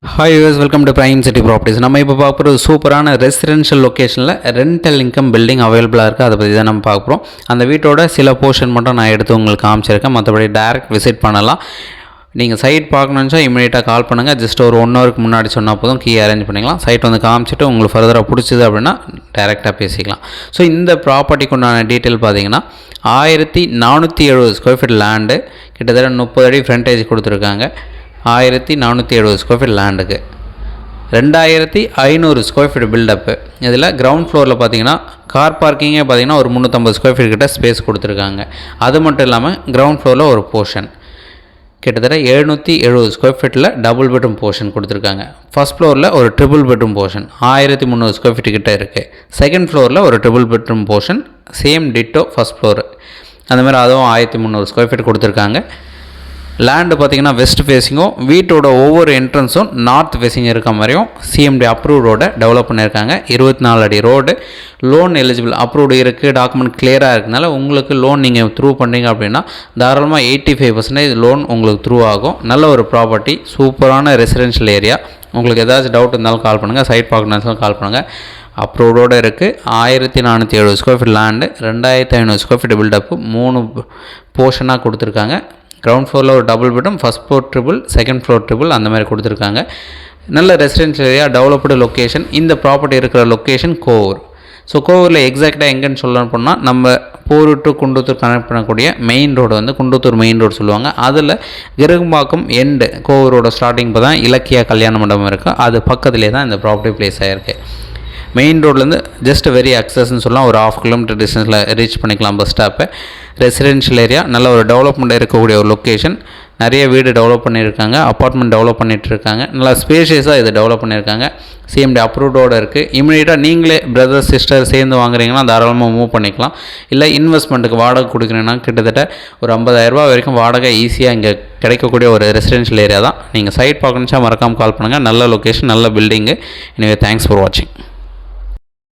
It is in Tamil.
Hi use welcome to prime city properties. நம்ம இப்போ பார்க்குற சூப்பரான ரெசிடென்ஷியல் லொக்கேஷனில் ரெண்டல் இன்கம் பில்டிங் அவைலபிளாக இருக்குது. அதை பற்றி தான் நம்ம பார்க்குறோம். அந்த வீட்டோட சில போர்ஷன் மட்டும் நான் எடுத்து உங்களுக்கு காமிச்சிருக்கேன். மற்றபடி டேரெக்ட் விசிட் பண்ணலாம். நீங்கள் சைட் பார்க்கணுன்னு இமீடியட்டாக கால் பண்ணுங்கள். ஜஸ்ட் ஒரு 1 ஹவருக்கு முன்னாடி சொன்னால் போதும், கீ அரேஞ்ச் பண்ணிக்கலாம். சைட் வந்து காமிச்சிட்டு உங்களுக்கு ஃபர்தராக பிடிச்சிது அப்படின்னா டேரெக்டாக பேசிக்கலாம். ஸோ இந்த ப்ராப்பர்ட்டிக்கு உண்டான டீட்டெயில் பார்த்தீங்கன்னா 1470 ஸ்கொயர் ஃபீட் லேண்டு, கிட்டத்தட்ட 30 அடி ஃப்ரண்டேஜ் கொடுத்துருக்காங்க. 1470 ஸ்கொயர் ஃபீட் லேண்டுக்கு 2500 ஸ்கொயர் ஃபீட் பில்டப்பு. இதில் கிரவுண்ட் ஃப்ளோரில் பார்த்தீங்கன்னா கார் பார்க்கிங்கே பார்த்தீங்கன்னா ஒரு 350 ஸ்கொயர் ஃபீட் கிட்ட ஸ்பேஸ் கொடுத்துருக்காங்க. அது மட்டும் இல்லாமல் கிரவுண்ட் ஃப்ளோரில் ஒரு போர்ஷன் கிட்டத்தட்ட 770 ஸ்கொயர் ஃபீட்டில் டபுள் பெட்ரூம் போர்ஷன் கொடுத்துருக்காங்க. ஃபஸ்ட் ஃப்ளோரில் ஒரு triple bedroom portion 1300 square feet கிட்ட இருக்குது. செகண்ட் ஃப்ளோரில் ஒரு triple bedroom portion same ditto first floor, அந்த மாதிரி அதுவும் 1300 ஸ்கொயர் ஃபீட் கொடுத்துருக்காங்க. லேண்டு பார்த்திங்கன்னா வெஸ்ட் ஃபேஸிங்கும், வீட்டோட ஒவ்வொரு என்ட்ரன்ஸும் நார்த் ஃபேஸிங் இருக்க மாதிரியும் சிஎம்டி அப்ரூவ் ரோடை டெவலப் பண்ணியிருக்காங்க. 24 அடி ரோடு, லோன் எலிஜிபிள் அப்ரூவ்டு இருக்குது. டாக்குமெண்ட் கிளியராக இருக்கிறதுனால உங்களுக்கு லோன் நீங்கள் த்ரூ பண்ணுறீங்க அப்படின்னா தாராளமாக 85% லோன் உங்களுக்கு த்ரூ ஆகும். நல்ல ஒரு ப்ராப்பர்ட்டி, சூப்பரான ரெசிடென்ஷியல் ஏரியா. உங்களுக்கு ஏதாச்சும் டவுட் இருந்தாலும் கால் பண்ணுங்கள். சைட் பார்க்கணுன்னாலும் கால் பண்ணுங்கள். அப்ரூவ்டோடு இருக்குது. 1470 square feet land, 2500 square feet built up, 3 போர்ஷனாக கொடுத்துருக்காங்க. கிரவுண்ட் ஃப்ளோரில் ஒரு double bedroom, first floor triple, second floor triple, அந்த மாதிரி கொடுத்துருக்காங்க. நல்ல ரெசிடென்ஷியல் ஏரியா, டெவலப்டு லொக்கேஷன். இந்த ப்ராப்பர்ட்டி இருக்கிற லொக்கேஷன் கோவூர். ஸோ கோவூரில் எக்ஸாக்டாக எங்கேன்னு சொல்லணும் போனால், நம்ம போரூர் டு குண்டத்தூர் கனெக்ட் பண்ணக்கூடிய மெயின் ரோடு வந்து குண்டத்தூர் மெயின் ரோடு சொல்லுவாங்க. அதில் கிருகம்பாக்கம் எண்டு கோவூரோட ஸ்டார்டிங் இப்போ தான் இலக்கியா கல்யாண மண்டபம் இருக்குது. அது பக்கத்துலேயே தான் இந்த ப்ராப்பர்ட்டி பிளேஸ் ஆகிருக்கு. மெயின் ரோட்லேருந்து ஜஸ்ட் வெரி அக்சஸ்ன்னு சொல்லலாம். ஒரு 1/2 கிலோமீட்டர் டிஸ்டன்ஸில் ரீச் பண்ணிக்கலாம் பஸ் ஸ்டாப்பை. ரெசிடென்ஷியல் ஏரியா, நல்ல ஒரு டெவலப்மெண்ட் இருக்கக்கூடிய ஒரு லொக்கேஷன். நிறைய வீடு டெவலப் பண்ணியிருக்காங்க, அப்பார்ட்மெண்ட் டெவலப் பண்ணிகிட்டு இருக்காங்க. நல்லா ஸ்பேஷியஸாக இது டெவலப் பண்ணியிருக்காங்க. சிஎம்டி அப்ரூவ்டோடு இருக்குது. இமீடியட்டாக நீங்களே பிரதர் சிஸ்டர் சேர்ந்து வாங்குறீங்கன்னா தாராளமாக மூவ் பண்ணிக்கலாம். இல்லை இன்வெஸ்ட்மெண்ட்டுக்கு வாடகை கொடுக்குறீங்கன்னா கிட்டத்தட்ட ஒரு 50,000 ரூபா வரைக்கும் வாடகை ஈஸியாக இங்கே கிடைக்கக்கூடிய ஒரு ரெசிடென்ஷியல் ஏரியா தான். நீங்கள் சைட் பார்க்கணுச்சா மறக்காமல் கால் பண்ணுங்கள். நல்ல லொக்கேஷன், நல்ல பில்டிங்கு. எனவே தேங்க்ஸ் ஃபார் வாட்சிங்.